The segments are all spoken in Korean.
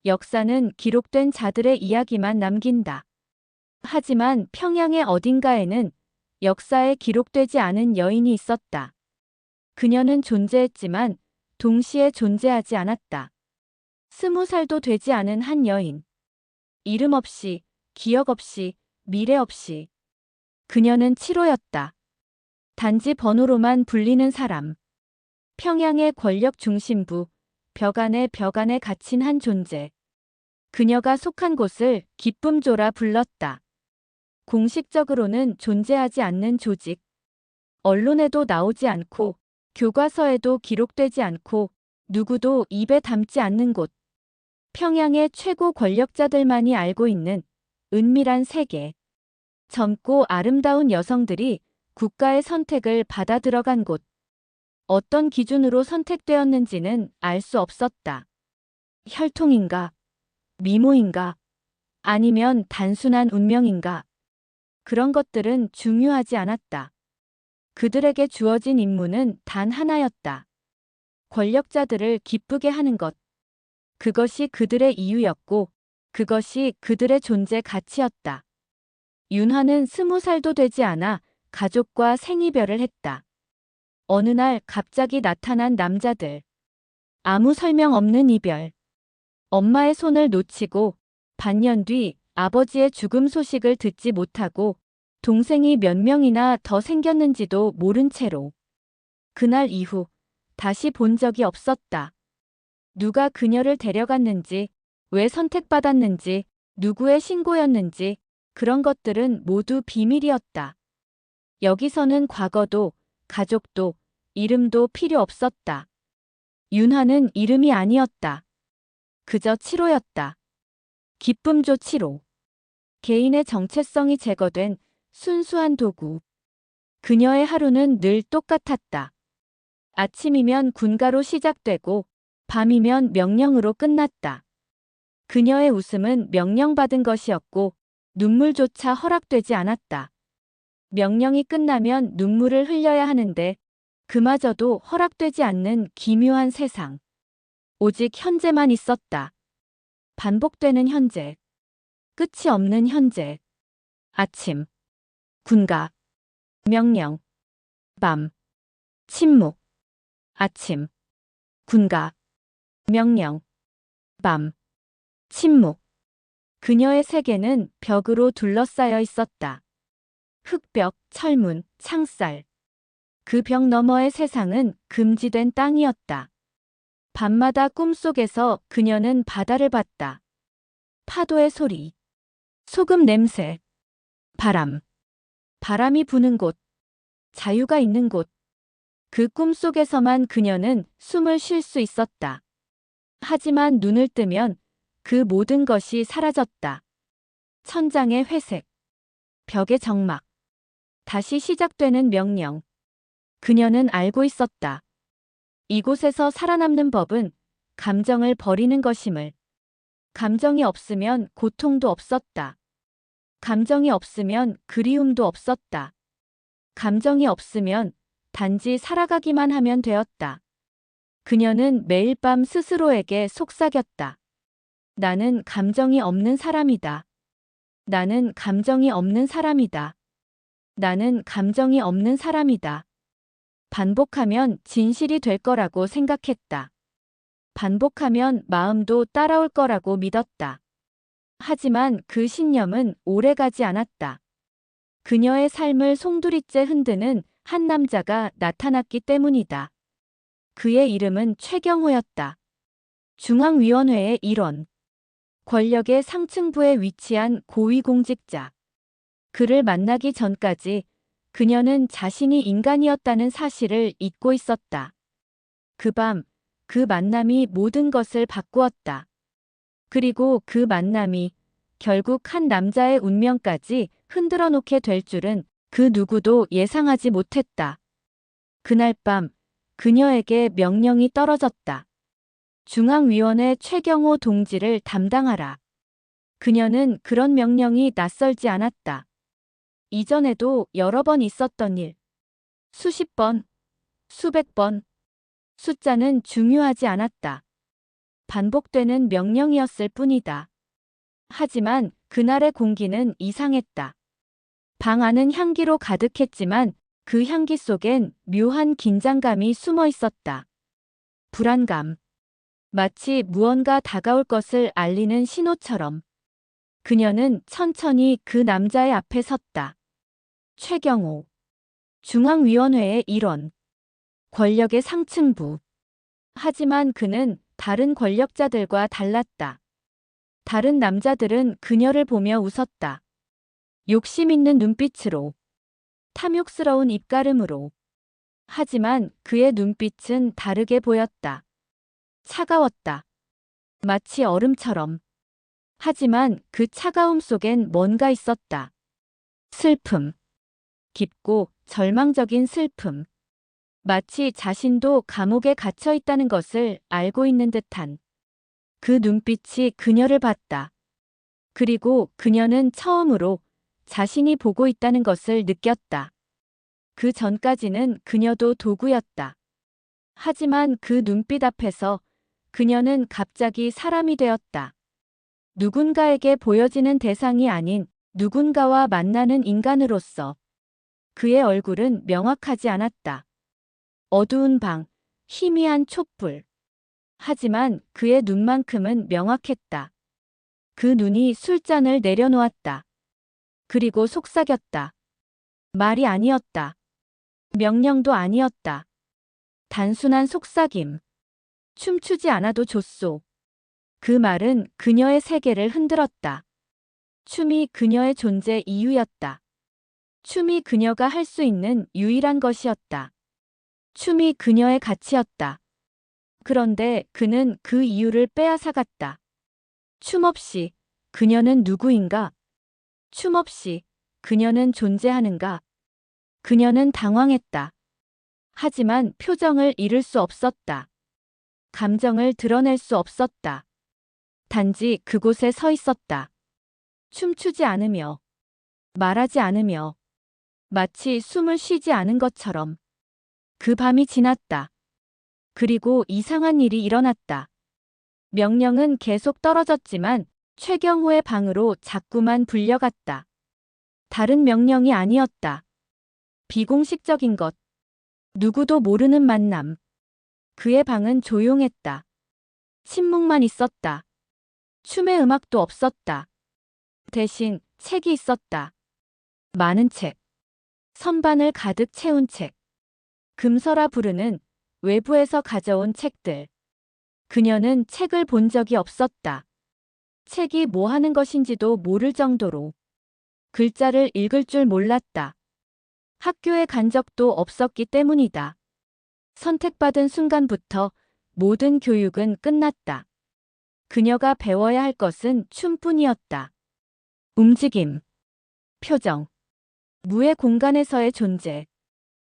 역사는 기록된 자들의 이야기만 남긴다. 하지만 평양의 어딘가에는 역사에 기록되지 않은 여인이 있었다. 그녀는 존재했지만 동시에 존재하지 않았다. 20살도 되지 않은 한 여인. 이름 없이, 기억 없이, 미래 없이. 그녀는 7호였다. 단지 번호로만 불리는 사람. 평양의 권력 중심부, 벽 안에 갇힌 한 존재. 그녀가 속한 곳을 기쁨조라 불렀다. 공식적으로는 존재하지 않는 조직. 언론에도 나오지 않고, 교과서에도 기록되지 않고, 누구도 입에 담지 않는 곳. 평양의 최고 권력자들만이 알고 있는 은밀한 세계. 젊고 아름다운 여성들이 국가의 선택을 받아 들어간 곳. 어떤 기준으로 선택되었는지는 알 수 없었다. 혈통인가? 미모인가? 아니면 단순한 운명인가? 그런 것들은 중요하지 않았다. 그들에게 주어진 임무는 단 하나였다. 권력자들을 기쁘게 하는 것. 그것이 그들의 이유였고, 그것이 그들의 존재 가치였다. 윤화는 20살도 되지 않아 가족과 생이별을 했다. 어느 날 갑자기 나타난 남자들. 아무 설명 없는 이별. 엄마의 손을 놓치고 반년 뒤 아버지의 죽음 소식을 듣지 못하고 동생이 몇 명이나 더 생겼는지도 모른 채로. 그날 이후 다시 본 적이 없었다. 누가 그녀를 데려갔는지, 왜 선택받았는지, 누구의 신고였는지 그런 것들은 모두 비밀이었다. 여기서는 과거도, 가족도, 이름도 필요 없었다. 윤화는 이름이 아니었다. 그저 7호였다. 기쁨조 7호. 개인의 정체성이 제거된 순수한 도구. 그녀의 하루는 늘 똑같았다. 아침이면 군가로 시작되고 밤이면 명령으로 끝났다. 그녀의 웃음은 명령받은 것이었고 눈물조차 허락되지 않았다. 명령이 끝나면 눈물을 흘려야 하는데 그마저도 허락되지 않는 기묘한 세상. 오직 현재만 있었다. 반복되는 현재. 끝이 없는 현재. 아침. 군가. 명령. 밤. 침묵. 아침. 군가. 명령. 밤. 침묵. 그녀의 세계는 벽으로 둘러싸여 있었다. 흙벽, 철문, 창살. 그 벽 너머의 세상은 금지된 땅이었다. 밤마다 꿈속에서 그녀는 바다를 봤다. 파도의 소리. 소금 냄새. 바람. 바람이 부는 곳. 자유가 있는 곳. 그 꿈속에서만 그녀는 숨을 쉴 수 있었다. 하지만 눈을 뜨면 그 모든 것이 사라졌다. 천장의 회색. 벽의 적막. 다시 시작되는 명령. 그녀는 알고 있었다. 이곳에서 살아남는 법은 감정을 버리는 것임을. 감정이 없으면 고통도 없었다. 감정이 없으면 그리움도 없었다. 감정이 없으면 단지 살아가기만 하면 되었다. 그녀는 매일 밤 스스로에게 속삭였다. 나는 감정이 없는 사람이다. 나는 감정이 없는 사람이다. 나는 감정이 없는 사람이다. 반복하면 진실이 될 거라고 생각했다. 반복하면 마음도 따라올 거라고 믿었다. 하지만 그 신념은 오래가지 않았다. 그녀의 삶을 송두리째 흔드는 한 남자가 나타났기 때문이다. 그의 이름은 최경호였다. 중앙위원회의 일원. 권력의 상층부에 위치한 고위공직자. 그를 만나기 전까지 그녀는 자신이 인간이었다는 사실을 잊고 있었다. 그 밤, 그 만남이 모든 것을 바꾸었다. 그리고 그 만남이 결국 한 남자의 운명까지 흔들어 놓게 될 줄은 그 누구도 예상하지 못했다. 그날 밤, 그녀에게 명령이 떨어졌다. 중앙위원회 최경호 동지를 담당하라. 그녀는 그런 명령이 낯설지 않았다. 이전에도 여러 번 있었던 일. 수십 번, 수백 번. 숫자는 중요하지 않았다. 반복되는 명령이었을 뿐이다. 하지만 그날의 공기는 이상했다. 방 안은 향기로 가득했지만 그 향기 속엔 묘한 긴장감이 숨어 있었다. 불안감. 마치 무언가 다가올 것을 알리는 신호처럼. 그녀는 천천히 그 남자의 앞에 섰다. 최경호. 중앙위원회의 일원. 권력의 상층부. 하지만 그는 다른 권력자들과 달랐다. 다른 남자들은 그녀를 보며 웃었다. 욕심 있는 눈빛으로. 탐욕스러운 입가름으로. 하지만 그의 눈빛은 다르게 보였다. 차가웠다. 마치 얼음처럼. 하지만 그 차가움 속엔 뭔가 있었다. 슬픔. 깊고 절망적인 슬픔. 마치 자신도 감옥에 갇혀 있다는 것을 알고 있는 듯한. 그 눈빛이 그녀를 봤다. 그리고 그녀는 처음으로 자신이 보고 있다는 것을 느꼈다. 그 전까지는 그녀도 도구였다. 하지만 그 눈빛 앞에서 그녀는 갑자기 사람이 되었다. 누군가에게 보여지는 대상이 아닌 누군가와 만나는 인간으로서. 그의 얼굴은 명확하지 않았다. 어두운 방, 희미한 촛불. 하지만 그의 눈만큼은 명확했다. 그 눈이 술잔을 내려놓았다. 그리고 속삭였다. 말이 아니었다. 명령도 아니었다. 단순한 속삭임. 춤추지 않아도 좋소. 그 말은 그녀의 세계를 흔들었다. 춤이 그녀의 존재 이유였다. 춤이 그녀가 할 수 있는 유일한 것이었다. 춤이 그녀의 가치였다. 그런데 그는 그 이유를 빼앗아갔다. 춤 없이 그녀는 누구인가? 춤 없이 그녀는 존재하는가? 그녀는 당황했다. 하지만 표정을 잃을 수 없었다. 감정을 드러낼 수 없었다. 단지 그곳에 서 있었다. 춤추지 않으며, 말하지 않으며, 마치 숨을 쉬지 않은 것처럼. 그 밤이 지났다. 그리고 이상한 일이 일어났다. 명령은 계속 떨어졌지만 최경호의 방으로 자꾸만 불려갔다. 다른 명령이 아니었다. 비공식적인 것. 누구도 모르는 만남. 그의 방은 조용했다. 침묵만 있었다. 춤의 음악도 없었다. 대신 책이 있었다. 많은 책. 선반을 가득 채운 책. 금서라 부르는 외부에서 가져온 책들. 그녀는 책을 본 적이 없었다. 책이 뭐 하는 것인지도 모를 정도로. 글자를 읽을 줄 몰랐다. 학교에 간 적도 없었기 때문이다. 선택받은 순간부터 모든 교육은 끝났다. 그녀가 배워야 할 것은 춤뿐이었다. 움직임, 표정, 무의 공간에서의 존재.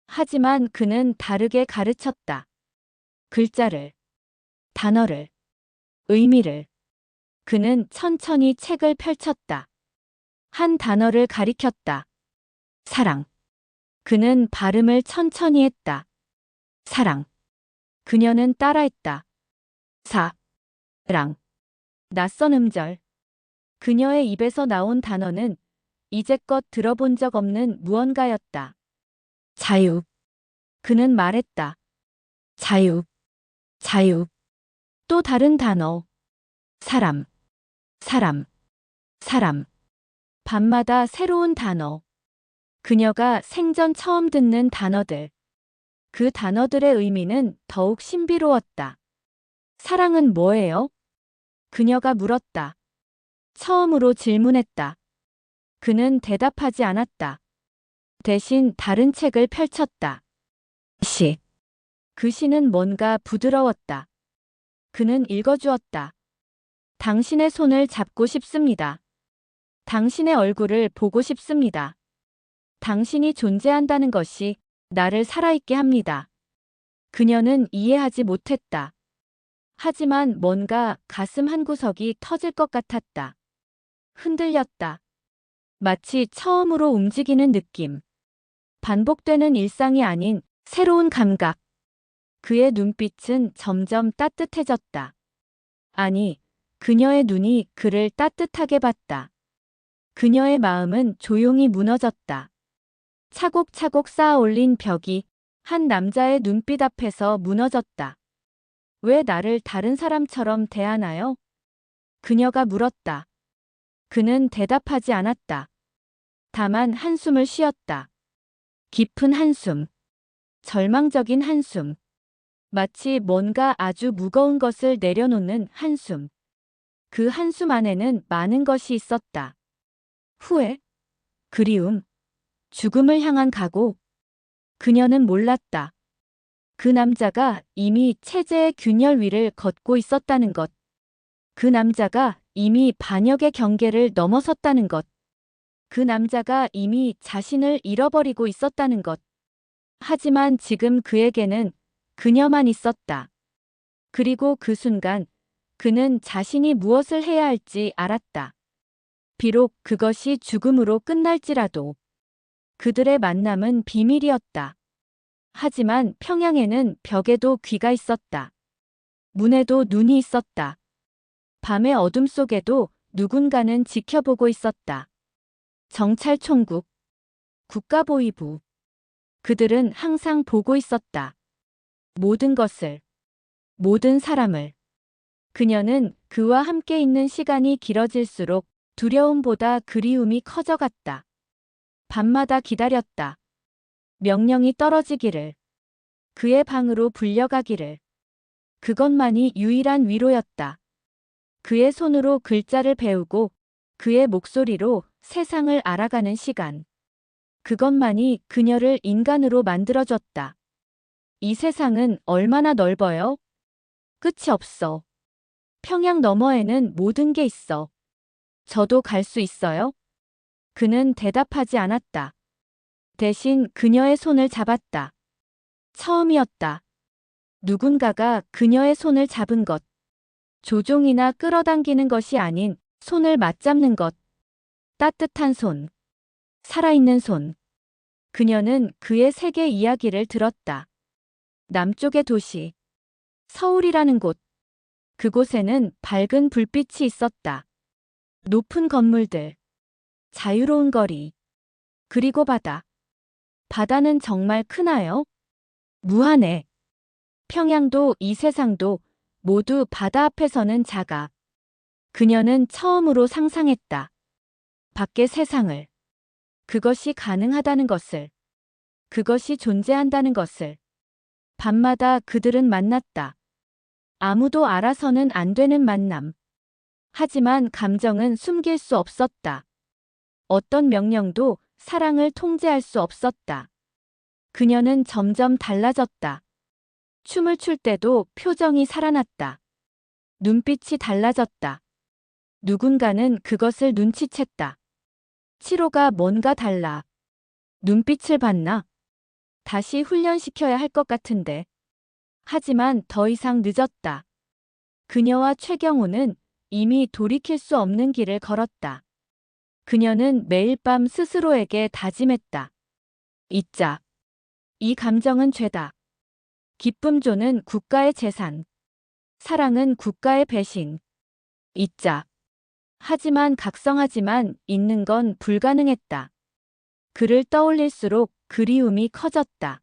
하지만 그는 다르게 가르쳤다. 글자를, 단어를, 의미를. 그는 천천히 책을 펼쳤다. 한 단어를 가리켰다. 사랑. 그는 발음을 천천히 했다. 사랑. 그녀는 따라했다. 랑. 낯선 음절. 그녀의 입에서 나온 단어는 이제껏 들어본 적 없는 무언가였다. 자유. 그는 말했다. 자유. 자유. 또 다른 단어. 사람. 사람. 사람. 밤마다 새로운 단어. 그녀가 생전 처음 듣는 단어들. 그 단어들의 의미는 더욱 신비로웠다. 사랑은 뭐예요? 그녀가 물었다. 처음으로 질문했다. 그는 대답하지 않았다. 대신 다른 책을 펼쳤다. 시. 그 시는 뭔가 부드러웠다. 그는 읽어주었다. 당신의 손을 잡고 싶습니다. 당신의 얼굴을 보고 싶습니다. 당신이 존재한다는 것이 나를 살아있게 합니다. 그녀는 이해하지 못했다. 하지만 뭔가 가슴 한구석이 터질 것 같았다. 흔들렸다. 마치 처음으로 움직이는 느낌. 반복되는 일상이 아닌 새로운 감각. 그의 눈빛은 점점 따뜻해졌다. 아니, 그녀의 눈이 그를 따뜻하게 봤다. 그녀의 마음은 조용히 무너졌다. 차곡차곡 쌓아 올린 벽이 한 남자의 눈빛 앞에서 무너졌다. 왜 나를 다른 사람처럼 대하나요? 그녀가 물었다. 그는 대답하지 않았다. 다만 한숨을 쉬었다. 깊은 한숨. 절망적인 한숨. 마치 뭔가 아주 무거운 것을 내려놓는 한숨. 그 한숨 안에는 많은 것이 있었다. 후회, 그리움, 죽음을 향한 각오. 그녀는 몰랐다. 그 남자가 이미 체제의 균열 위를 걷고 있었다는 것. 그 남자가 이미 반역의 경계를 넘어섰다는 것. 그 남자가 이미 자신을 잃어버리고 있었다는 것. 하지만 지금 그에게는 그녀만 있었다. 그리고 그 순간 그는 자신이 무엇을 해야 할지 알았다. 비록 그것이 죽음으로 끝날지라도 그들의 만남은 비밀이었다. 하지만 평양에는 벽에도 귀가 있었다. 문에도 눈이 있었다. 밤의 어둠 속에도 누군가는 지켜보고 있었다. 정찰총국, 국가보위부. 그들은 항상 보고 있었다. 모든 것을, 모든 사람을. 그녀는 그와 함께 있는 시간이 길어질수록 두려움보다 그리움이 커져갔다. 밤마다 기다렸다. 명령이 떨어지기를. 그의 방으로 불려가기를. 그것만이 유일한 위로였다. 그의 손으로 글자를 배우고 그의 목소리로 세상을 알아가는 시간. 그것만이 그녀를 인간으로 만들어줬다. 이 세상은 얼마나 넓어요? 끝이 없어. 평양 너머에는 모든 게 있어. 저도 갈 수 있어요? 그는 대답하지 않았다. 대신 그녀의 손을 잡았다. 처음이었다. 누군가가 그녀의 손을 잡은 것. 조종이나 끌어당기는 것이 아닌 손을 맞잡는 것. 따뜻한 손. 살아있는 손. 그녀는 그의 세계 이야기를 들었다. 남쪽의 도시. 서울이라는 곳. 그곳에는 밝은 불빛이 있었다. 높은 건물들. 자유로운 거리. 그리고 바다. 바다는 정말 크나요? 무한해. 평양도 이 세상도 모두 바다 앞에서는 작아. 그녀는 처음으로 상상했다. 밖의 세상을. 그것이 가능하다는 것을. 그것이 존재한다는 것을. 밤마다 그들은 만났다. 아무도 알아서는 안 되는 만남. 하지만 감정은 숨길 수 없었다. 어떤 명령도 사랑을 통제할 수 없었다. 그녀는 점점 달라졌다. 춤을 출 때도 표정이 살아났다. 눈빛이 달라졌다. 누군가는 그것을 눈치챘다. 7호가 뭔가 달라. 눈빛을 봤나? 다시 훈련시켜야 할 것 같은데. 하지만 더 이상 늦었다. 그녀와 최경호는 이미 돌이킬 수 없는 길을 걸었다. 그녀는 매일 밤 스스로에게 다짐했다. 잊자. 이 감정은 죄다. 기쁨조는 국가의 재산. 사랑은 국가의 배신. 잊자. 하지만 각성하지만 잊는 건 불가능했다. 그를 떠올릴수록 그리움이 커졌다.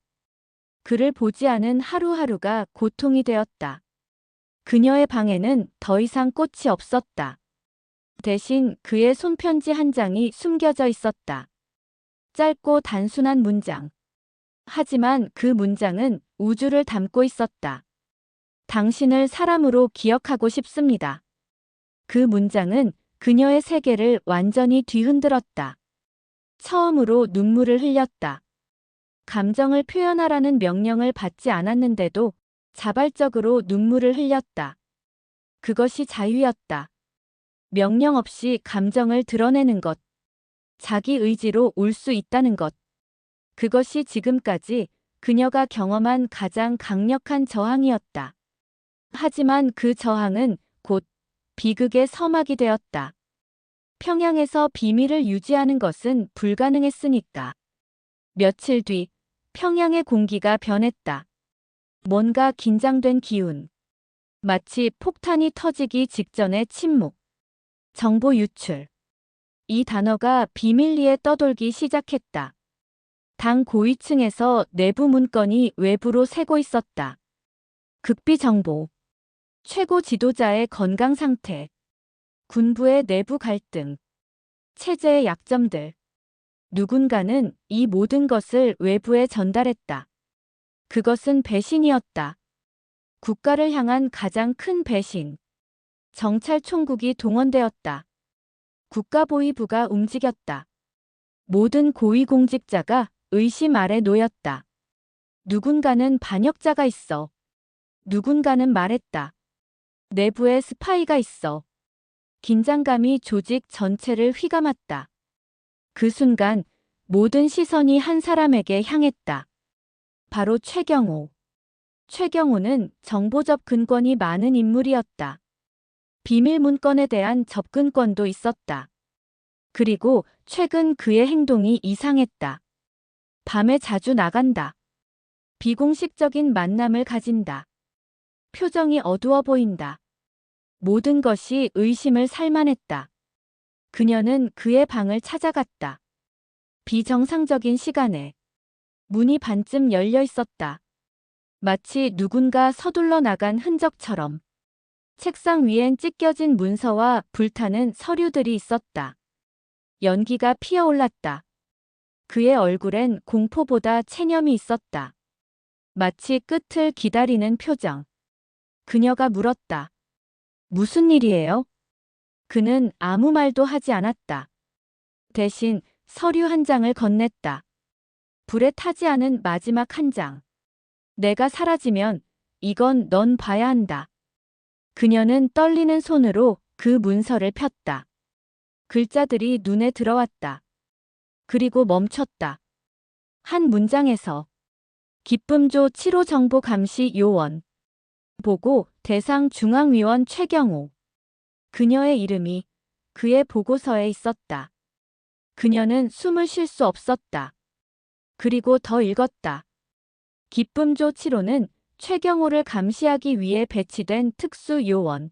그를 보지 않은 하루하루가 고통이 되었다. 그녀의 방에는 더 이상 꽃이 없었다. 대신 그의 손편지 한 장이 숨겨져 있었다. 짧고 단순한 문장. 하지만 그 문장은 우주를 담고 있었다. 당신을 사람으로 기억하고 싶습니다. 그 문장은 그녀의 세계를 완전히 뒤흔들었다. 처음으로 눈물을 흘렸다. 감정을 표현하라는 명령을 받지 않았는데도 자발적으로 눈물을 흘렸다. 그것이 자유였다. 명령 없이 감정을 드러내는 것. 자기 의지로 울 수 있다는 것. 그것이 지금까지 그녀가 경험한 가장 강력한 저항이었다. 하지만 그 저항은 곧 비극의 서막이 되었다. 평양에서 비밀을 유지하는 것은 불가능했으니까. 며칠 뒤 평양의 공기가 변했다. 뭔가 긴장된 기운. 마치 폭탄이 터지기 직전의 침묵. 정보 유출. 이 단어가 비밀리에 떠돌기 시작했다. 당 고위층에서 내부 문건이 외부로 새고 있었다. 극비 정보. 최고 지도자의 건강 상태. 군부의 내부 갈등. 체제의 약점들. 누군가는 이 모든 것을 외부에 전달했다. 그것은 배신이었다. 국가를 향한 가장 큰 배신. 정찰총국이 동원되었다. 국가보위부가 움직였다. 모든 고위공직자가 의심 아래 놓였다. 누군가는 반역자가 있어. 누군가는 말했다. 내부에 스파이가 있어. 긴장감이 조직 전체를 휘감았다. 그 순간 모든 시선이 한 사람에게 향했다. 바로 최경호. 최경호는 정보적 근권이 많은 인물이었다. 비밀 문건에 대한 접근권도 있었다. 그리고 최근 그의 행동이 이상했다. 밤에 자주 나간다. 비공식적인 만남을 가진다. 표정이 어두워 보인다. 모든 것이 의심을 살만했다. 그녀는 그의 방을 찾아갔다. 비정상적인 시간에 문이 반쯤 열려 있었다. 마치 누군가 서둘러 나간 흔적처럼. 책상 위엔 찢겨진 문서와 불타는 서류들이 있었다. 연기가 피어올랐다. 그의 얼굴엔 공포보다 체념이 있었다. 마치 끝을 기다리는 표정. 그녀가 물었다. 무슨 일이에요? 그는 아무 말도 하지 않았다. 대신 서류 한 장을 건넸다. 불에 타지 않은 마지막 한 장. 내가 사라지면 이건 넌 봐야 한다. 그녀는 떨리는 손으로 그 문서를 폈다. 글자들이 눈에 들어왔다. 그리고 멈췄다. 한 문장에서 기쁨조 7호 정보 감시 요원. 보고 대상 중앙위원 최경호. 그녀의 이름이 그의 보고서에 있었다. 그녀는 숨을 쉴 수 없었다. 그리고 더 읽었다. 기쁨조 7호는 최경호를 감시하기 위해 배치된 특수 요원.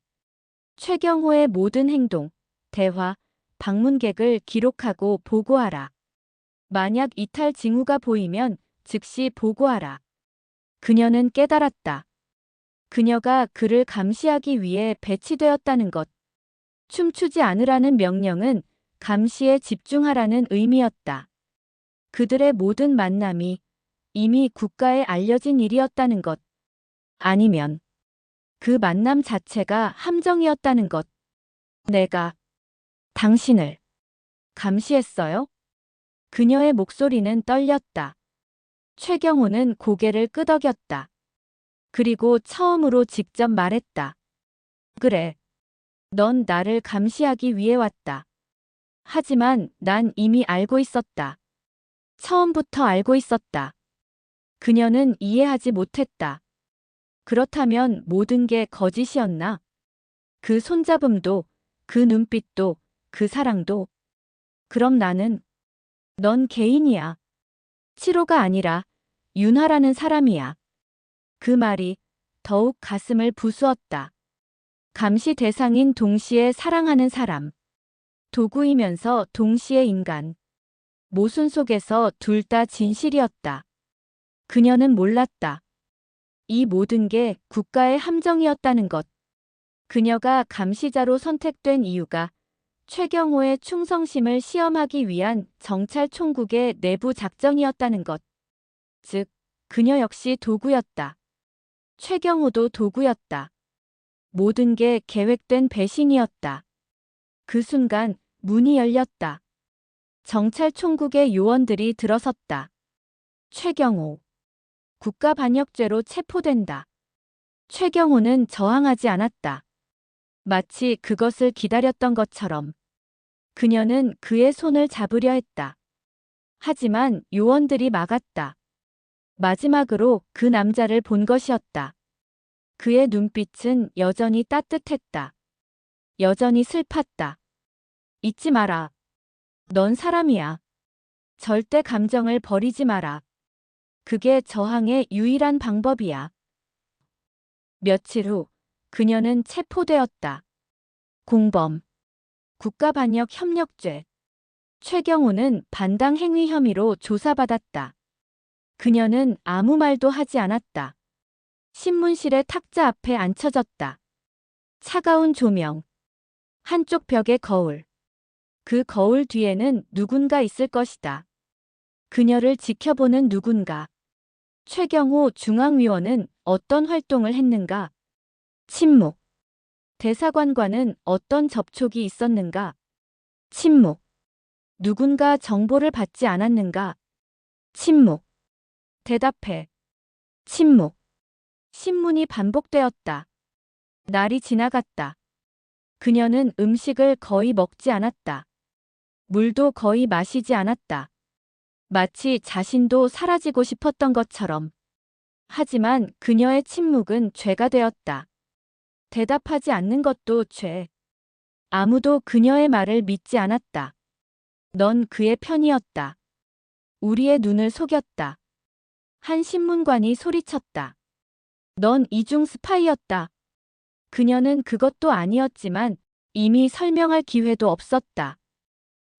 최경호의 모든 행동, 대화, 방문객을 기록하고 보고하라. 만약 이탈 징후가 보이면 즉시 보고하라. 그녀는 깨달았다. 그녀가 그를 감시하기 위해 배치되었다는 것. 춤추지 않으라는 명령은 감시에 집중하라는 의미였다. 그들의 모든 만남이 이미 국가에 알려진 일이었다는 것. 아니면 그 만남 자체가 함정이었다는 것. 내가 당신을 감시했어요? 그녀의 목소리는 떨렸다. 최경호는 고개를 끄덕였다. 그리고 처음으로 직접 말했다. 그래. 넌 나를 감시하기 위해 왔다. 하지만 난 이미 알고 있었다. 처음부터 알고 있었다. 그녀는 이해하지 못했다. 그렇다면 모든 게 거짓이었나? 그 손잡음도, 그 눈빛도, 그 사랑도. 그럼 나는 넌 개인이야. 7호가 아니라 윤하라는 사람이야. 그 말이 더욱 가슴을 부수었다. 감시 대상인 동시에 사랑하는 사람. 도구이면서 동시에 인간. 모순 속에서 둘 다 진실이었다. 그녀는 몰랐다. 이 모든 게 국가의 함정이었다는 것. 그녀가 감시자로 선택된 이유가 최경호의 충성심을 시험하기 위한 정찰총국의 내부 작전이었다는 것. 즉, 그녀 역시 도구였다. 최경호도 도구였다. 모든 게 계획된 배신이었다. 그 순간 문이 열렸다. 정찰총국의 요원들이 들어섰다. 최경호. 국가반역죄로 체포된다. 최경호는 저항하지 않았다. 마치 그것을 기다렸던 것처럼. 그녀는 그의 손을 잡으려 했다. 하지만 요원들이 막았다. 마지막으로 그 남자를 본 것이었다. 그의 눈빛은 여전히 따뜻했다. 여전히 슬펐다. 잊지 마라. 넌 사람이야. 절대 감정을 버리지 마라. 그게 저항의 유일한 방법이야. 며칠 후 그녀는 체포되었다. 공범. 국가반역협력죄. 최경호는 반당 행위 혐의로 조사받았다. 그녀는 아무 말도 하지 않았다. 신문실의 탁자 앞에 앉혀졌다. 차가운 조명. 한쪽 벽에 거울. 그 거울 뒤에는 누군가 있을 것이다. 그녀를 지켜보는 누군가. 최경호 중앙위원은 어떤 활동을 했는가? 침묵. 대사관과는 어떤 접촉이 있었는가? 침묵. 누군가 정보를 받지 않았는가? 침묵. 대답해. 침묵. 신문이 반복되었다. 날이 지나갔다. 그녀는 음식을 거의 먹지 않았다. 물도 거의 마시지 않았다. 마치 자신도 사라지고 싶었던 것처럼. 하지만 그녀의 침묵은 죄가 되었다. 대답하지 않는 것도 죄. 아무도 그녀의 말을 믿지 않았다. 넌 그의 편이었다. 우리의 눈을 속였다. 한 신문관이 소리쳤다. 넌 이중 스파이였다. 그녀는 그것도 아니었지만 이미 설명할 기회도 없었다.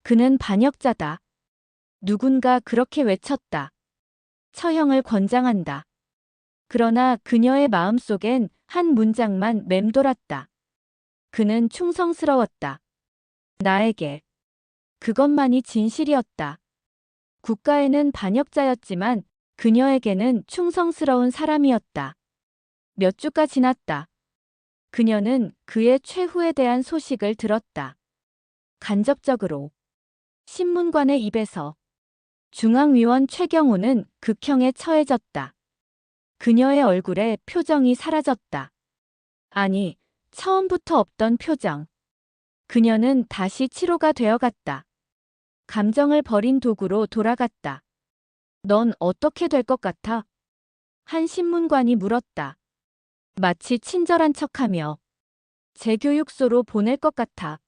그는 반역자다. 누군가 그렇게 외쳤다. 처형을 권장한다. 그러나 그녀의 마음속엔 한 문장만 맴돌았다. 그는 충성스러웠다. 나에게. 그것만이 진실이었다. 국가에는 반역자였지만 그녀에게는 충성스러운 사람이었다. 몇 주가 지났다. 그녀는 그의 최후에 대한 소식을 들었다. 간접적으로. 신문관의 입에서. 중앙위원 최경호는 극형에 처해졌다. 그녀의 얼굴에 표정이 사라졌다. 아니, 처음부터 없던 표정. 그녀는 다시 치로가 되어갔다. 감정을 버린 도구로 돌아갔다. 넌 어떻게 될 것 같아? 한 신문관이 물었다. 마치 친절한 척하며. 재교육소로 보낼 것 같아.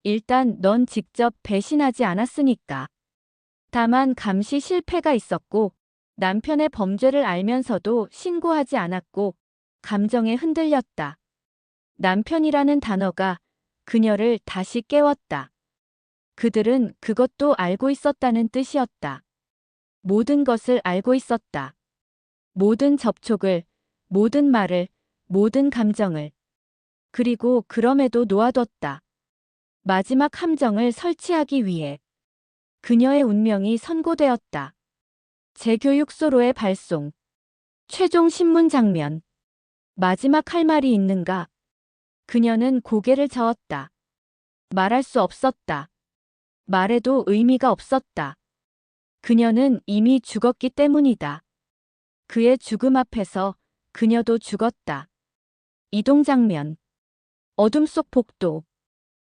일단 넌 직접 배신하지 않았으니까. 다만 감시 실패가 있었고 남편의 범죄를 알면서도 신고하지 않았고 감정에 흔들렸다. 남편이라는 단어가 그녀를 다시 깨웠다. 그들은 그것도 알고 있었다는 뜻이었다. 모든 것을 알고 있었다. 모든 접촉을, 모든 말을, 모든 감정을. 그리고 그럼에도 놓아뒀다. 마지막 함정을 설치하기 위해. 그녀의 운명이 선고되었다. 재교육소로의 발송. 최종 신문 장면. 마지막 할 말이 있는가? 그녀는 고개를 저었다. 말할 수 없었다. 말해도 의미가 없었다. 그녀는 이미 죽었기 때문이다. 그의 죽음 앞에서 그녀도 죽었다. 이동 장면. 어둠 속 복도.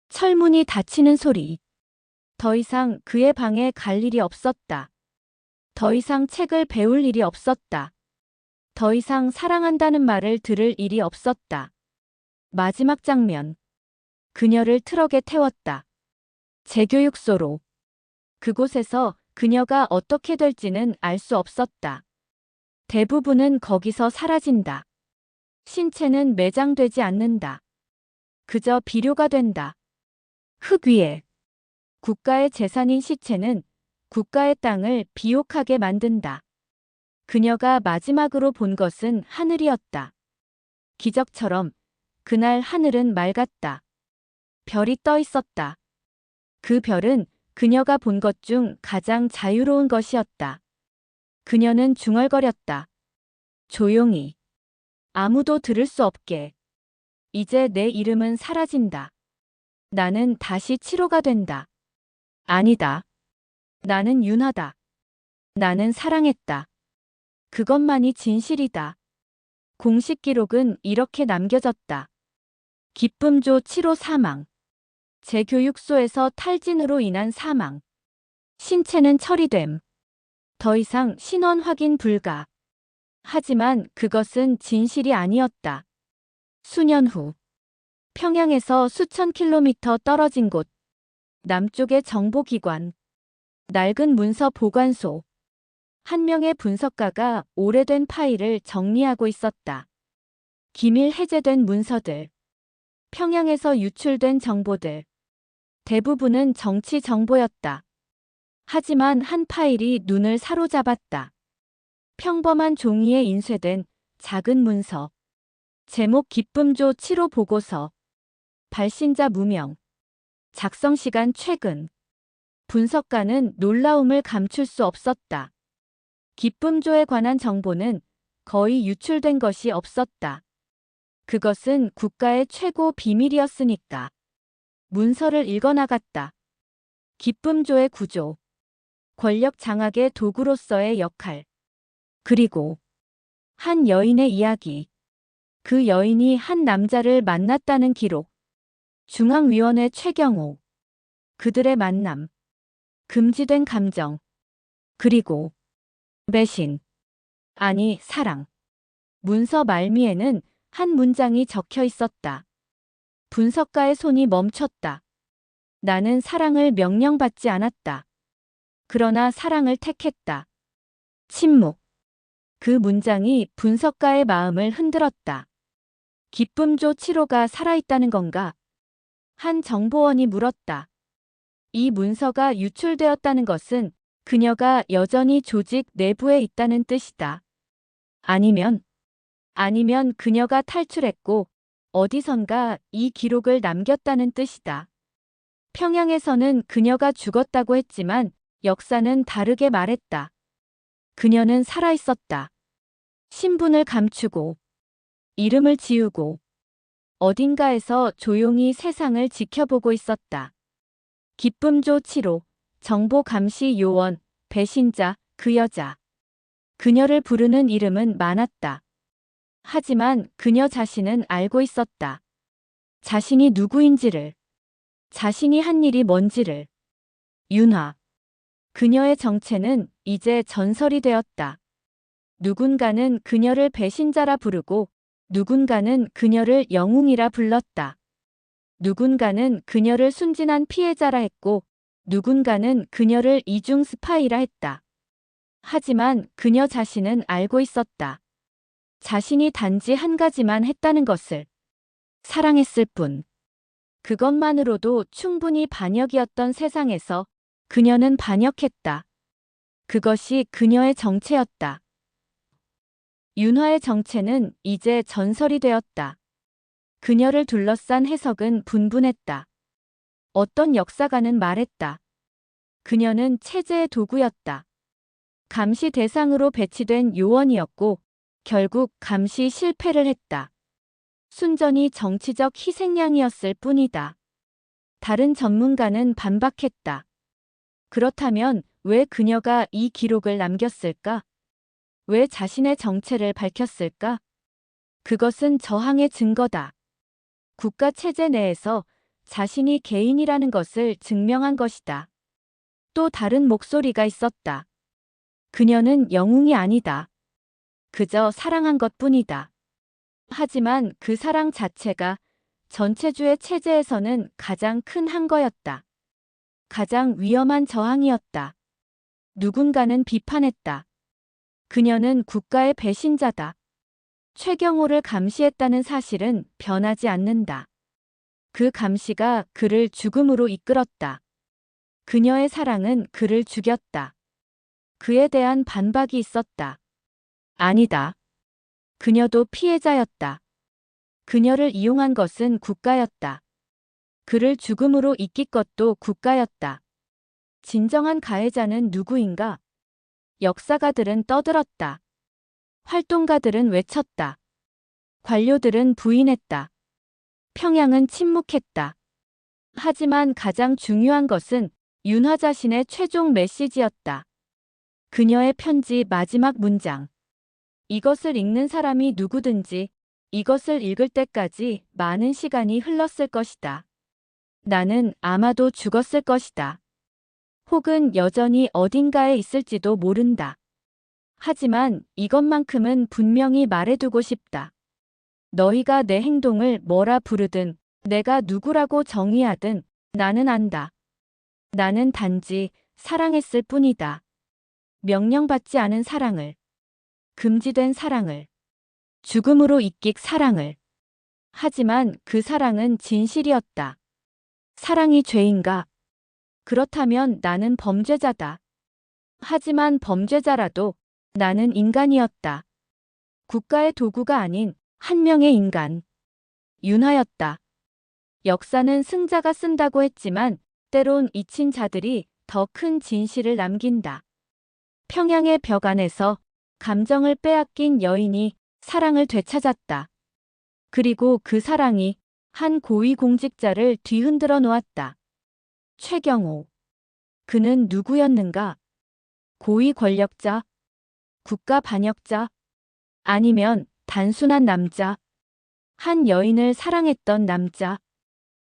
철문이 닫히는 소리. 더 이상 그의 방에 갈 일이 없었다. 더 이상 책을 배울 일이 없었다. 더 이상 사랑한다는 말을 들을 일이 없었다. 마지막 장면. 그녀를 트럭에 태웠다. 재교육소로. 그곳에서 그녀가 어떻게 될지는 알 수 없었다. 대부분은 거기서 사라진다. 신체는 매장되지 않는다. 그저 비료가 된다. 흙 위에. 국가의 재산인 시체는 국가의 땅을 비옥하게 만든다. 그녀가 마지막으로 본 것은 하늘이었다. 기적처럼 그날 하늘은 맑았다. 별이 떠 있었다. 그 별은 그녀가 본 것 중 가장 자유로운 것이었다. 그녀는 중얼거렸다. 조용히. 아무도 들을 수 없게. 이제 내 이름은 사라진다. 나는 다시 치로가 된다. 아니다. 나는 윤하다. 나는 사랑했다. 그것만이 진실이다. 공식 기록은 이렇게 남겨졌다. 기쁨조 7호 사망. 재교육소에서 탈진으로 인한 사망. 신체는 처리됨. 더 이상 신원 확인 불가. 하지만 그것은 진실이 아니었다. 수년 후. 평양에서 수천 킬로미터 떨어진 곳. 남쪽의 정보기관. 낡은 문서 보관소. 한 명의 분석가가 오래된 파일을 정리하고 있었다. 기밀 해제된 문서들, 평양에서 유출된 정보들, 대부분은 정치 정보였다. 하지만 한 파일이 눈을 사로잡았다. 평범한 종이에 인쇄된 작은 문서. 제목 기쁨조 7호 보고서. 발신자 무명. 작성 시간 최근. 분석가는 놀라움을 감출 수 없었다. 기쁨조에 관한 정보는 거의 유출된 것이 없었다. 그것은 국가의 최고 비밀이었으니까. 문서를 읽어나갔다. 기쁨조의 구조. 권력 장악의 도구로서의 역할. 그리고 한 여인의 이야기. 그 여인이 한 남자를 만났다는 기록. 중앙위원회 최경호. 그들의 만남. 금지된 감정. 그리고 배신. 아니, 사랑. 문서 말미에는 한 문장이 적혀 있었다. 분석가의 손이 멈췄다. 나는 사랑을 명령받지 않았다. 그러나 사랑을 택했다. 침묵. 그 문장이 분석가의 마음을 흔들었다. 기쁨조 7호가 살아있다는 건가? 한 정보원이 물었다. 이 문서가 유출되었다는 것은 그녀가 여전히 조직 내부에 있다는 뜻이다. 아니면 그녀가 탈출했고 어디선가 이 기록을 남겼다는 뜻이다. 평양에서는 그녀가 죽었다고 했지만 역사는 다르게 말했다. 그녀는 살아있었다. 신분을 감추고, 이름을 지우고, 어딘가에서 조용히 세상을 지켜보고 있었다. 기쁨조 7호, 정보감시 요원, 배신자, 그 여자. 그녀를 부르는 이름은 많았다. 하지만 그녀 자신은 알고 있었다. 자신이 누구인지를, 자신이 한 일이 뭔지를. 윤화. 그녀의 정체는 이제 전설이 되었다. 누군가는 그녀를 배신자라 부르고 누군가는 그녀를 영웅이라 불렀다. 누군가는 그녀를 순진한 피해자라 했고 누군가는 그녀를 이중 스파이라 했다. 하지만 그녀 자신은 알고 있었다. 자신이 단지 한 가지만 했다는 것을. 사랑했을 뿐. 그것만으로도 충분히 반역이었던 세상에서 그녀는 반역했다. 그것이 그녀의 정체였다. 윤화의 정체는 이제 전설이 되었다. 그녀를 둘러싼 해석은 분분했다. 어떤 역사가는 말했다. 그녀는 체제의 도구였다. 감시 대상으로 배치된 요원이었고 결국 감시 실패를 했다. 순전히 정치적 희생양이었을 뿐이다. 다른 전문가는 반박했다. 그렇다면 왜 그녀가 이 기록을 남겼을까? 왜 자신의 정체를 밝혔을까? 그것은 저항의 증거다. 국가 체제 내에서 자신이 개인이라는 것을 증명한 것이다. 또 다른 목소리가 있었다. 그녀는 영웅이 아니다. 그저 사랑한 것뿐이다. 하지만 그 사랑 자체가 전체주의 체제에서는 가장 큰 한거였다. 가장 위험한 저항이었다. 누군가는 비판했다. 그녀는 국가의 배신자다. 최경호를 감시했다는 사실은 변하지 않는다. 그 감시가 그를 죽음으로 이끌었다. 그녀의 사랑은 그를 죽였다. 그에 대한 반박이 있었다. 아니다. 그녀도 피해자였다. 그녀를 이용한 것은 국가였다. 그를 죽음으로 이끌 것도 국가였다. 진정한 가해자는 누구인가? 역사가들은 떠들었다. 활동가들은 외쳤다. 관료들은 부인했다. 평양은 침묵했다. 하지만 가장 중요한 것은 윤화 자신의 최종 메시지였다. 그녀의 편지 마지막 문장. 이것을 읽는 사람이 누구든지 이것을 읽을 때까지 많은 시간이 흘렀을 것이다. 나는 아마도 죽었을 것이다. 혹은 여전히 어딘가에 있을지도 모른다. 하지만 이것만큼은 분명히 말해두고 싶다. 너희가 내 행동을 뭐라 부르든 내가 누구라고 정의하든 나는 안다. 나는 단지 사랑했을 뿐이다. 명령받지 않은 사랑을. 금지된 사랑을. 죽음으로 이끽 사랑을. 하지만 그 사랑은 진실이었다. 사랑이 죄인가? 그렇다면 나는 범죄자다. 하지만 범죄자라도 나는 인간이었다. 국가의 도구가 아닌 한 명의 인간. 윤하였다. 역사는 승자가 쓴다고 했지만 때론 잊힌 자들이 더 큰 진실을 남긴다. 평양의 벽 안에서 감정을 빼앗긴 여인이 사랑을 되찾았다. 그리고 그 사랑이 한 고위공직자를 뒤흔들어 놓았다. 최경호. 그는 누구였는가? 고위 권력자? 국가 반역자? 아니면 단순한 남자? 한 여인을 사랑했던 남자.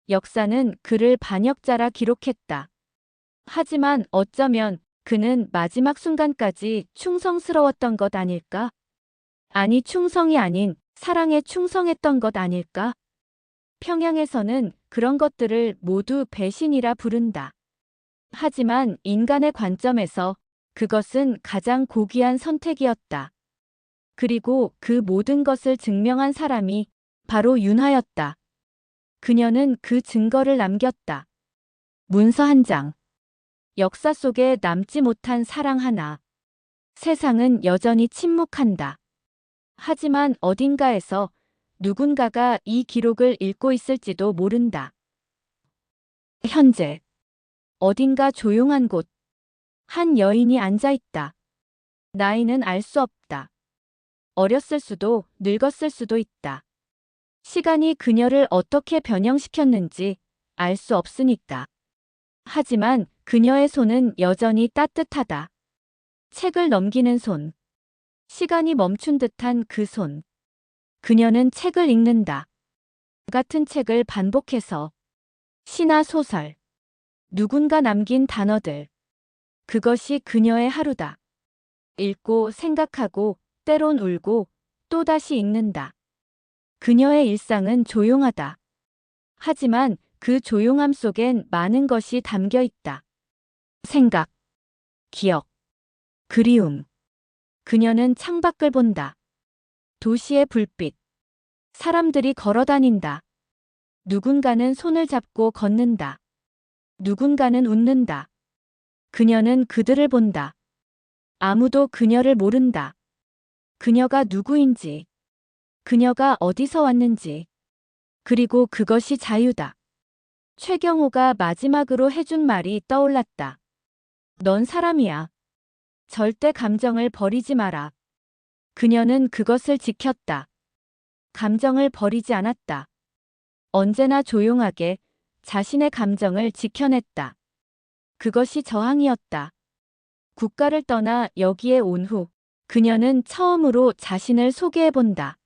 역사는 그를 반역자라 기록했다. 하지만 어쩌면 그는 마지막 순간까지 충성스러웠던 것 아닐까? 아니, 충성이 아닌 사랑에 충성했던 것 아닐까? 평양에서는 그런 것들을 모두 배신이라 부른다. 하지만 인간의 관점에서 그것은 가장 고귀한 선택이었다. 그리고 그 모든 것을 증명한 사람이 바로 윤하였다. 그녀는 그 증거를 남겼다. 문서 한 장. 역사 속에 남지 못한 사랑 하나. 세상은 여전히 침묵한다. 하지만 어딘가에서 누군가가 이 기록을 읽고 있을지도 모른다. 현재 어딘가 조용한 곳. 한 여인이 앉아 있다. 나이는 알 수 없다. 어렸을 수도 늙었을 수도 있다. 시간이 그녀를 어떻게 변형시켰는지 알 수 없으니까. 하지만 그녀의 손은 여전히 따뜻하다. 책을 넘기는 손. 시간이 멈춘 듯한 그 손. 그녀는 책을 읽는다. 같은 책을 반복해서. 시나 소설. 누군가 남긴 단어들. 그것이 그녀의 하루다. 읽고 생각하고 때론 울고 또다시 읽는다. 그녀의 일상은 조용하다. 하지만 그 조용함 속엔 많은 것이 담겨 있다. 생각, 기억, 그리움. 그녀는 창밖을 본다. 도시의 불빛. 사람들이 걸어다닌다. 누군가는 손을 잡고 걷는다. 누군가는 웃는다. 그녀는 그들을 본다. 아무도 그녀를 모른다. 그녀가 누구인지, 그녀가 어디서 왔는지, 그리고 그것이 자유다. 최경호가 마지막으로 해준 말이 떠올랐다. 넌 사람이야. 절대 감정을 버리지 마라. 그녀는 그것을 지켰다. 감정을 버리지 않았다. 언제나 조용하게 자신의 감정을 지켜냈다. 그것이 저항이었다. 국가를 떠나 여기에 온 후 그녀는 처음으로 자신을 소개해본다.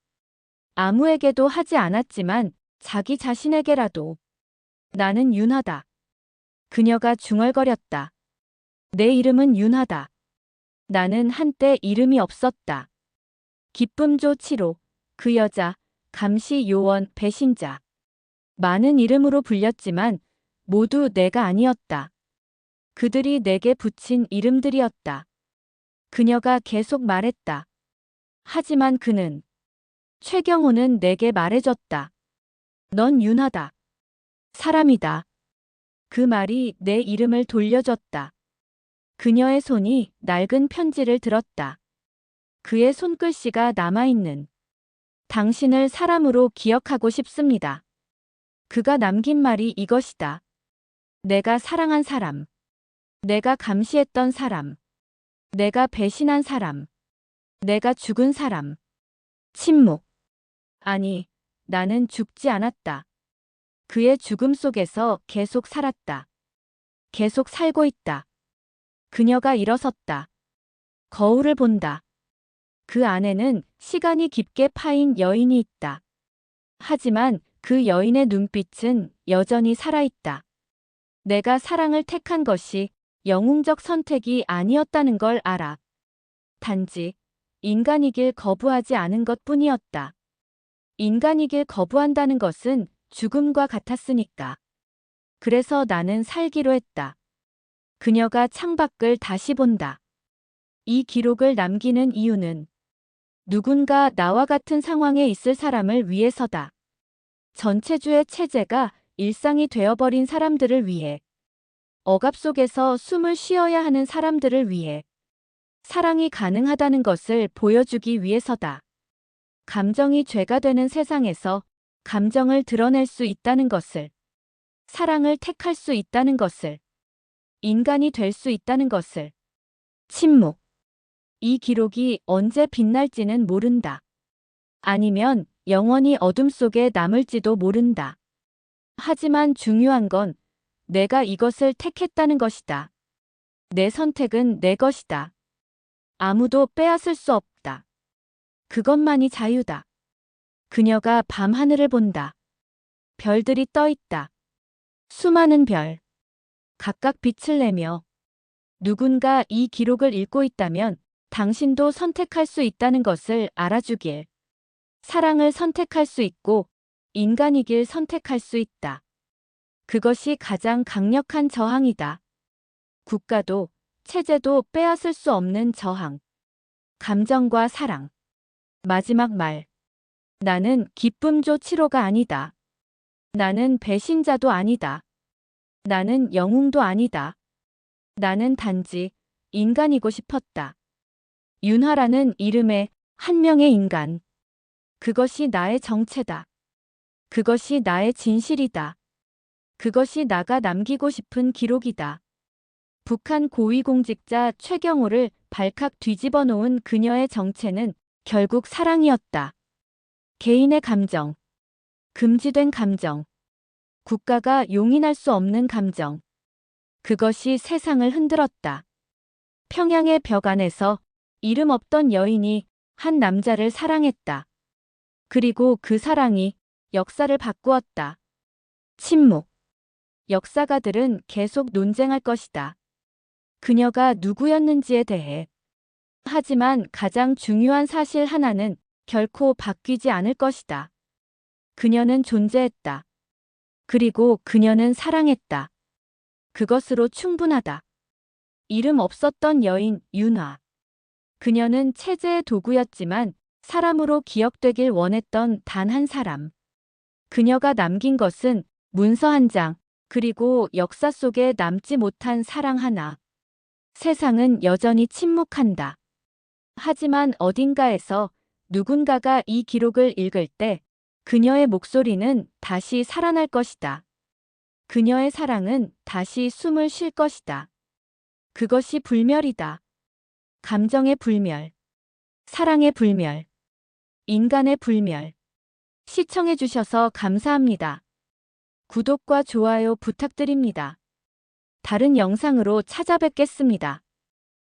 아무에게도 하지 않았지만 자기 자신에게라도. 나는 윤하다. 그녀가 중얼거렸다. 내 이름은 윤하다. 나는 한때 이름이 없었다. 기쁨조 7호, 그 여자, 감시 요원, 배신자. 많은 이름으로 불렸지만 모두 내가 아니었다. 그들이 내게 붙인 이름들이었다. 그녀가 계속 말했다. 하지만 그는, 최경호는 내게 말해줬다. 넌 윤하다. 사람이다. 그 말이 내 이름을 돌려줬다. 그녀의 손이 낡은 편지를 들었다. 그의 손글씨가 남아있는. 당신을 사람으로 기억하고 싶습니다. 그가 남긴 말이 이것이다. 내가 사랑한 사람. 내가 감시했던 사람. 내가 배신한 사람. 내가 죽은 사람. 침묵. 아니, 나는 죽지 않았다. 그의 죽음 속에서 계속 살았다. 계속 살고 있다. 그녀가 일어섰다. 거울을 본다. 그 안에는 시간이 깊게 파인 여인이 있다. 하지만 그 여인의 눈빛은 여전히 살아있다. 내가 사랑을 택한 것이 영웅적 선택이 아니었다는 걸 알아. 단지 인간이길 거부하지 않은 것뿐이었다. 인간이길 거부한다는 것은 죽음과 같았으니까. 그래서 나는 살기로 했다. 그녀가 창밖을 다시 본다. 이 기록을 남기는 이유는 누군가 나와 같은 상황에 있을 사람을 위해서다. 전체주의 체제가 일상이 되어버린 사람들을 위해. 억압 속에서 숨을 쉬어야 하는 사람들을 위해. 사랑이 가능하다는 것을 보여주기 위해서다. 감정이 죄가 되는 세상에서 감정을 드러낼 수 있다는 것을, 사랑을 택할 수 있다는 것을, 인간이 될 수 있다는 것을. 침묵. 이 기록이 언제 빛날지는 모른다. 아니면 영원히 어둠 속에 남을지도 모른다. 하지만 중요한 건 내가 이것을 택했다는 것이다. 내 선택은 내 것이다. 아무도 빼앗을 수 없다. 그것만이 자유다. 그녀가 밤하늘을 본다. 별들이 떠 있다. 수많은 별. 각각 빛을 내며. 누군가 이 기록을 읽고 있다면 당신도 선택할 수 있다는 것을 알아주길. 사랑을 선택할 수 있고 인간이길 선택할 수 있다. 그것이 가장 강력한 저항이다. 국가도 체제도 빼앗을 수 없는 저항. 감정과 사랑. 마지막 말. 나는 기쁨조 7호가 아니다. 나는 배신자도 아니다. 나는 영웅도 아니다. 나는 단지 인간이고 싶었다. 윤하라는 이름의 한 명의 인간. 그것이 나의 정체다. 그것이 나의 진실이다. 그것이 나가 남기고 싶은 기록이다. 북한 고위공직자 최경호를 발칵 뒤집어 놓은 그녀의 정체는 결국 사랑이었다. 개인의 감정. 금지된 감정. 국가가 용인할 수 없는 감정. 그것이 세상을 흔들었다. 평양의 벽 안에서 이름 없던 여인이 한 남자를 사랑했다. 그리고 그 사랑이 역사를 바꾸었다. 침묵. 역사가들은 계속 논쟁할 것이다. 그녀가 누구였는지에 대해. 하지만 가장 중요한 사실 하나는 결코 바뀌지 않을 것이다. 그녀는 존재했다. 그리고 그녀는 사랑했다. 그것으로 충분하다. 이름 없었던 여인 윤화. 그녀는 체제의 도구였지만 사람으로 기억되길 원했던 단 한 사람. 그녀가 남긴 것은 문서 한 장, 그리고 역사 속에 남지 못한 사랑 하나. 세상은 여전히 침묵한다. 하지만 어딘가에서 누군가가 이 기록을 읽을 때 그녀의 목소리는 다시 살아날 것이다. 그녀의 사랑은 다시 숨을 쉴 것이다. 그것이 불멸이다. 감정의 불멸, 사랑의 불멸, 인간의 불멸. 시청해주셔서 감사합니다. 구독과 좋아요 부탁드립니다. 다른 영상으로 찾아뵙겠습니다.